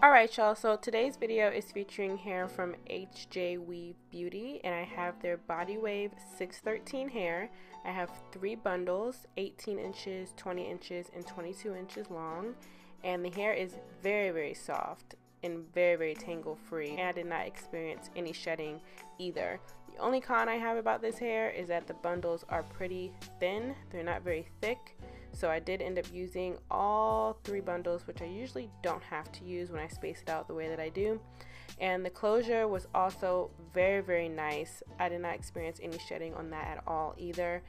Alright y'all, so today's video is featuring hair from HJ Weave Beauty, and I have their Body Wave 613 hair. I have 3 bundles, 18 inches, 20 inches, and 22 inches long, and the hair is very soft and very tangle free, and I did not experience any shedding either. The only con I have about this hair is that the bundles are pretty thin, they're not very thick. So I did end up using all 3 bundles, which I usually don't have to use when I space it out the way that I do. And the closure was also very nice. I did not experience any shedding on that at all either.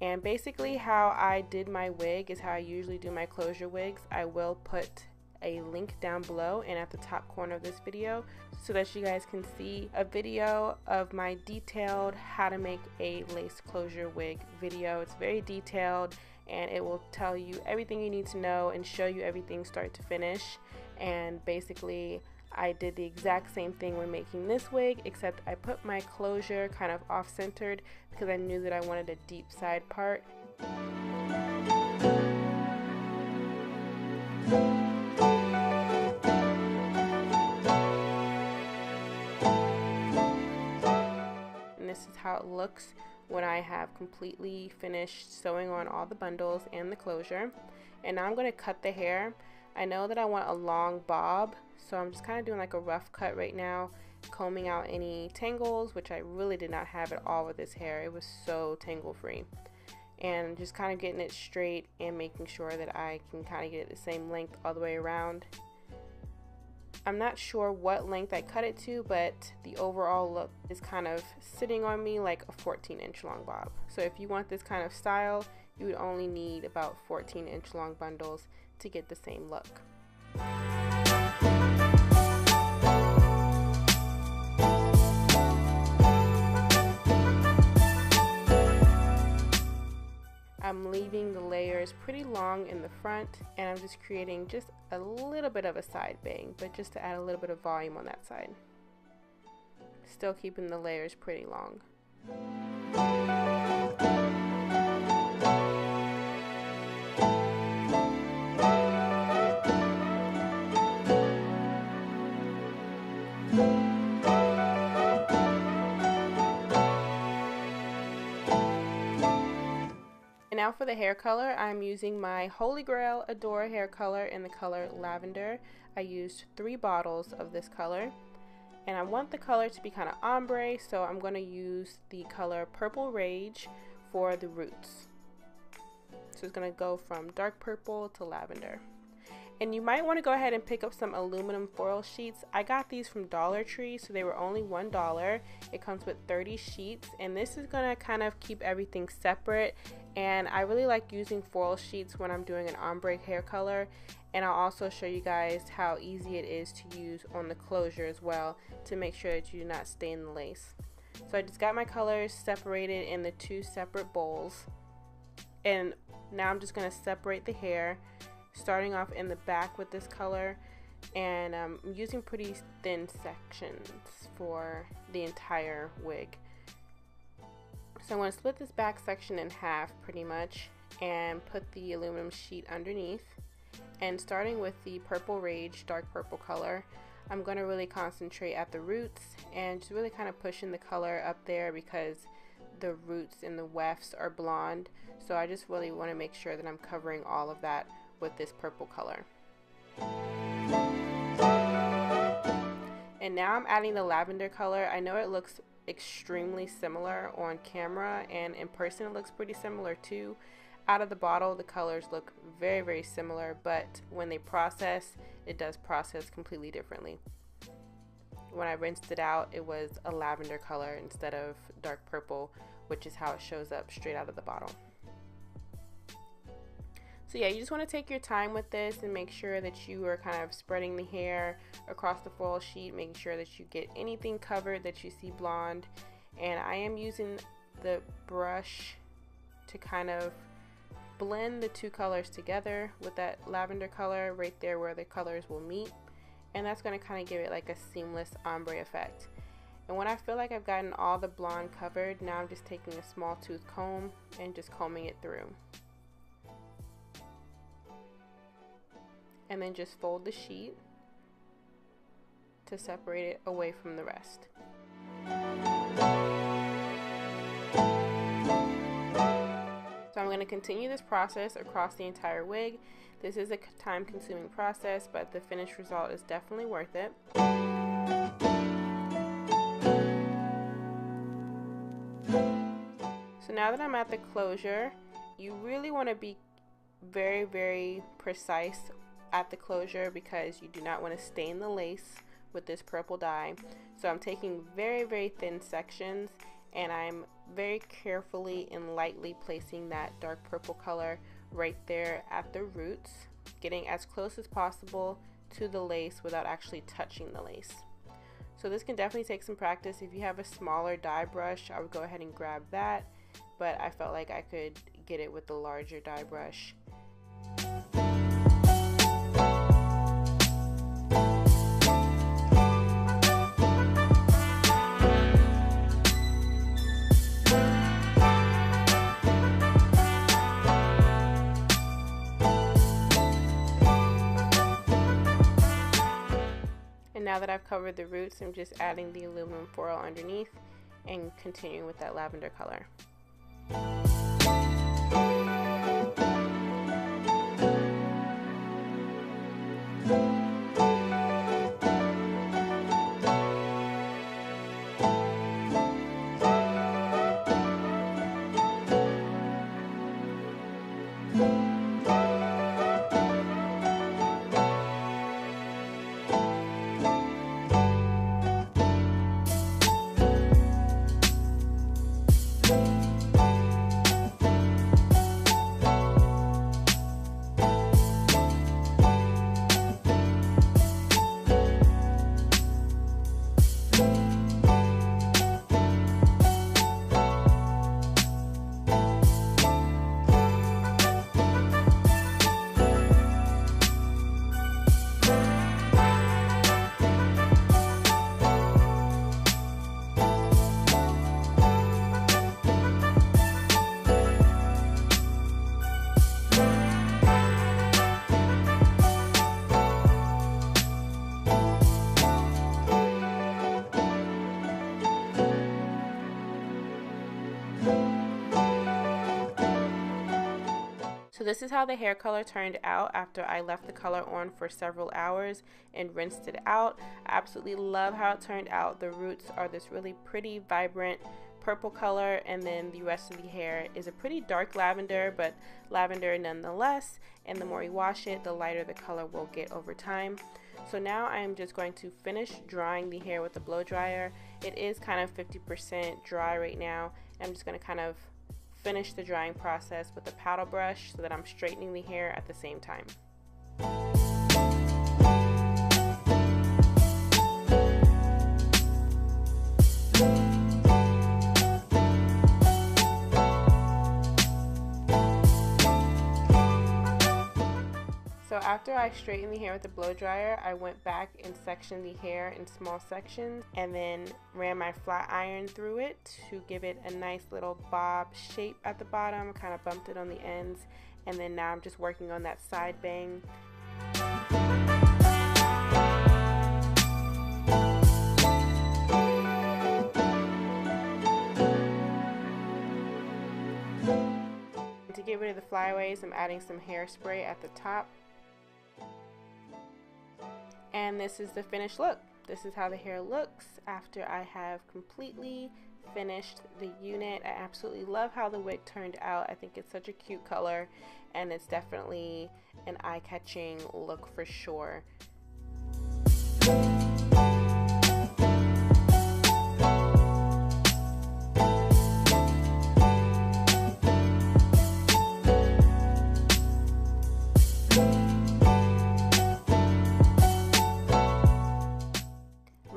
And basically how I did my wig is how I usually do my closure wigs. I will put a link down below and at the top corner of this video so that you guys can see a video of my detailed how to make a lace closure wig video. It's very detailed, and it will tell you everything you need to know and show you everything start to finish. And basically I did the exact same thing when making this wig, except I put my closure kind of off-centered because I knew that I wanted a deep side part. And this is how it looks when I have completely finished sewing on all the bundles and the closure. And now I'm going to cut the hair. I know that I want a long bob, so I'm just kind of doing like a rough cut right now, combing out any tangles, which I really did not have at all with this hair. It was so tangle free, and just kind of getting it straight and making sure that I can kind of get it the same length all the way around. I'm not sure what length I cut it to, but the overall look is kind of sitting on me like a 14-inch long bob. So if you want this kind of style, you would only need about 14-inch long bundles to get the same look. I'm leaving the layers pretty long in the front, and I'm just creating just a little bit of a side bang, but just to add a little bit of volume on that side. Still keeping the layers pretty long. And now for the hair color, I'm using my Holy Grail Adore hair color in the color Lavender. I used 3 bottles of this color, and I want the color to be kind of ombre, so I'm going to use the color Purple Rage for the roots. So it's going to go from dark purple to lavender. And you might want to go ahead and pick up some aluminum foil sheets. I got these from Dollar Tree, so they were only $1. It comes with 30 sheets, and this is going to kind of keep everything separate. And I really like using foil sheets when I'm doing an ombre hair color. And I'll also show you guys how easy it is to use on the closure as well, to make sure that you do not stain the lace. So I just got my colors separated in the 2 separate bowls, and now I'm just going to separate the hair, starting off in the back with this color, and I'm using pretty thin sections for the entire wig. So I'm going to split this back section in half pretty much and put the aluminum sheet underneath. And starting with the Purple Rage dark purple color, I'm going to really concentrate at the roots and just really kind of pushing the color up there because the roots and the wefts are blonde. So I just really want to make sure that I'm covering all of that with this purple color. And now I'm adding the lavender color. I know it looks extremely similar on camera, and in person it looks pretty similar too. Out of the bottle the colors look very similar, but when they process, it does process completely differently. When I rinsed it out, it was a lavender color instead of dark purple, which is how it shows up straight out of the bottle. So yeah, you just want to take your time with this and make sure that you are kind of spreading the hair across the foil sheet, making sure that you get anything covered that you see blonde. And I am using the brush to kind of blend the two colors together with that lavender color right there where the colors will meet, and that's going to kind of give it like a seamless ombre effect. And when I feel like I've gotten all the blonde covered, now I'm just taking a small tooth comb and just combing it through, and then just fold the sheet to separate it away from the rest. So I'm going to continue this process across the entire wig. This is a time-consuming process, but the finished result is definitely worth it. So now that I'm at the closure, you really want to be very, very precise at the closure because you do not want to stain the lace with this purple dye. So I'm taking very, very thin sections, and I'm very carefully and lightly placing that dark purple color right there at the roots, getting as close as possible to the lace without actually touching the lace. So this can definitely take some practice. If you have a smaller dye brush, I would go ahead and grab that, but I felt like I could get it with the larger dye brush. Now that I've covered the roots, I'm just adding the aluminum foil underneath and continuing with that lavender color. So this is how the hair color turned out after I left the color on for several hours and rinsed it out. I absolutely love how it turned out. The roots are this really pretty, vibrant purple color, and then the rest of the hair is a pretty dark lavender, but lavender nonetheless, and the more you wash it, the lighter the color will get over time. So now I'm just going to finish drying the hair with the blow dryer. It is kind of 50% dry right now. I'm just going to kind of finish the drying process with a paddle brush so that I'm straightening the hair at the same time. So after I straightened the hair with the blow dryer, I went back and sectioned the hair in small sections and then ran my flat iron through it to give it a nice little bob shape at the bottom, kind of bumped it on the ends, and then now I'm just working on that side bang. To get rid of the flyaways, I'm adding some hairspray at the top. And this is the finished look. This is how the hair looks after I have completely finished the unit. I absolutely love how the wig turned out. I think it's such a cute color, and it's definitely an eye-catching look for sure.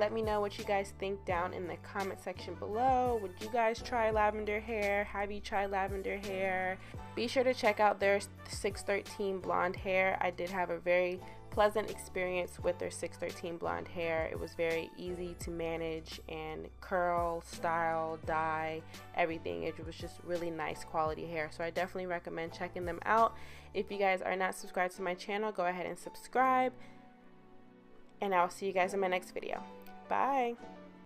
let me know what you guys think down in the comment section below. Would you guys try lavender hair? Have you tried lavender hair? Be sure to check out their 613 blonde hair. I did have a very pleasant experience with their 613 blonde hair. It was very easy to manage and curl, style, dye, everything. It was just really nice quality hair. So I definitely recommend checking them out. If you guys are not subscribed to my channel, go ahead and subscribe. And I'll see you guys in my next video. Bye.